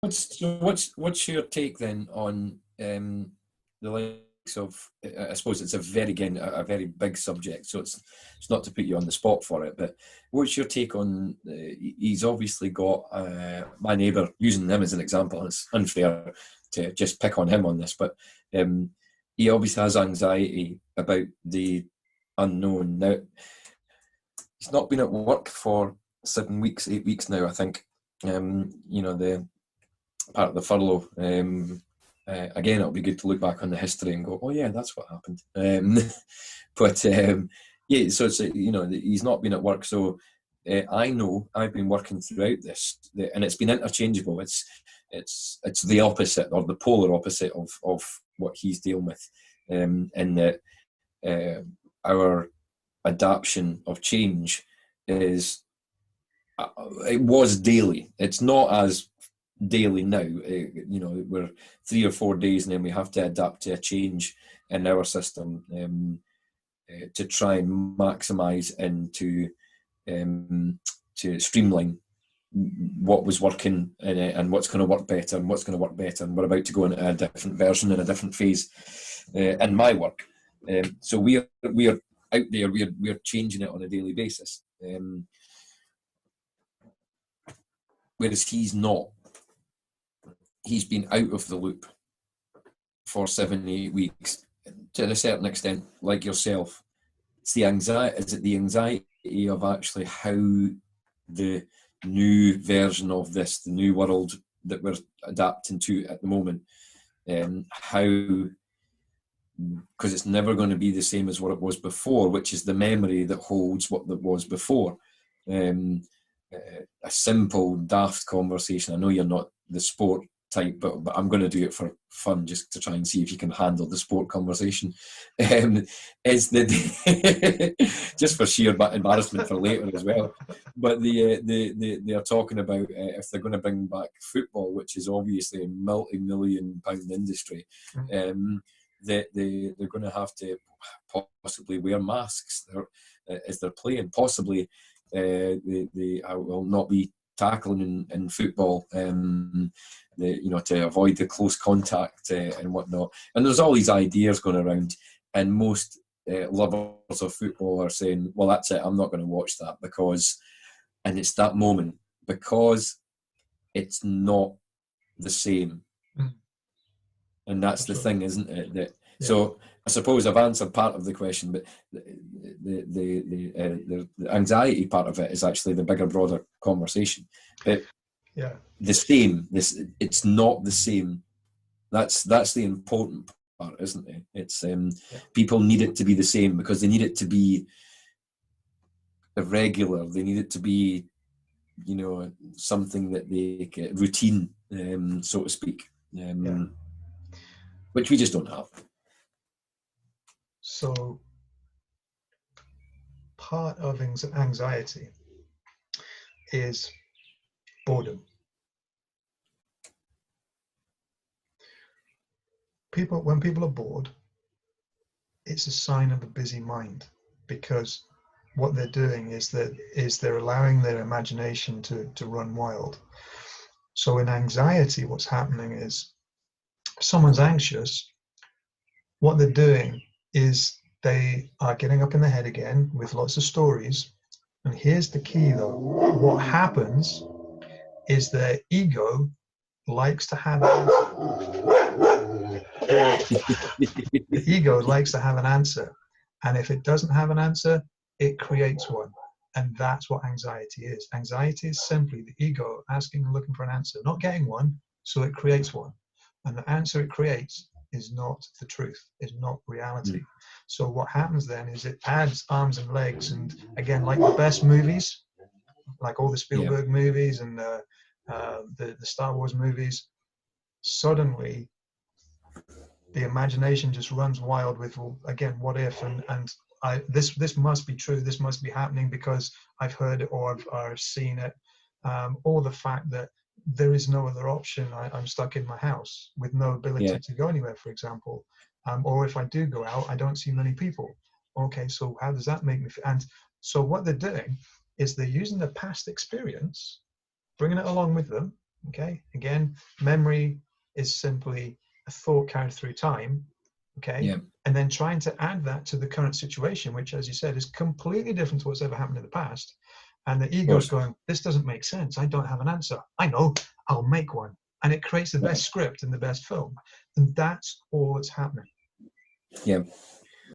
What's your take then on the likes of? I suppose it's a very big subject, so it's not to put you on the spot for it. But what's your take on? He's obviously got my neighbour, using him as an example. And it's unfair to just pick on him on this, but he obviously has anxiety about the unknown. Now, he's not been at work for 7 weeks, 8 weeks now, I think. The part of the furlough. Again, it'll be good to look back on the history and go, oh yeah, that's what happened. But yeah, so it's he's not been at work, so I know I've been working throughout this, and it's been interchangeable. It's the opposite, or the polar opposite of what he's dealing with, in that our adaptation of change is it was daily. It's not as daily now. We're 3 or 4 days and then we have to adapt to a change in our system to try and maximise and to streamline what was working and what's going to work better and what's going to work better. And we're about to go into a different version and a different phase in my work. So we are out there. We are changing it on a daily basis. Whereas he's not. He's been out of the loop for 7, 8 weeks to a certain extent, like yourself. It's the anxiety. Is it the anxiety of actually how the new version of this, the new world that we're adapting to at the moment, how, because it's never going to be the same as what it was before, which is the memory that holds what that was before. A simple, daft conversation. I know you're not the sport type, but I'm going to do it for fun, just to try and see if you can handle the sport conversation. Is the just for sheer embarrassment for later as well. But they are talking about if they're going to bring back football, which is obviously a multi-million-pound industry, that they're going to have to possibly wear masks as they're playing. Possibly they will not be tackling in football, to avoid the close contact and whatnot. And there's all these ideas going around, and most lovers of football are saying, well, that's it, I'm not going to watch that because, and it's that moment, because it's not the same. And that's the thing, isn't it? That So I suppose I've answered part of the question, but the anxiety part of it is actually the bigger, broader conversation. But the same, it's not the same. That's the important part, isn't it? It's people need it to be the same because they need it to be irregular. They need it to be, something that they get routine, so to speak, which we just don't have. So part of anxiety is boredom. When people are bored, it's a sign of a busy mind, because what they're doing is they're allowing their imagination to run wild. So in anxiety, what's happening is, if someone's anxious, what they're doing is they are getting up in the head again with lots of stories. And here's the key though. What happens is their ego likes to have the ego likes to have an answer. And if it doesn't have an answer, it creates one. And that's what anxiety is. Anxiety is simply the ego asking and looking for an answer, not getting one, so it creates one. And the answer it creates is not the truth, is not reality. So what happens then is it adds arms and legs, and again, like the best movies, like all the Spielberg movies and the Star Wars movies, suddenly the imagination just runs wild with, well, again, what if, and this must be true, this must be happening because I've heard it or I've seen it, or the fact that there is no other option. I'm stuck in my house with no ability to go anywhere, for example. Or if I do go out, I don't see many people. Okay, so how does that make me feel? And so what they're doing is they're using the past experience, bringing it along with them, Okay, again, memory is simply a thought carried through time. Okay, Yeah. and then trying to add that to the current situation, which, as you said, is completely different to what's ever happened in the past. And the ego is going, this doesn't make sense. I don't have an answer. I know, I'll make one. And it creates the best script and the best film. And that's all that's happening. Yeah.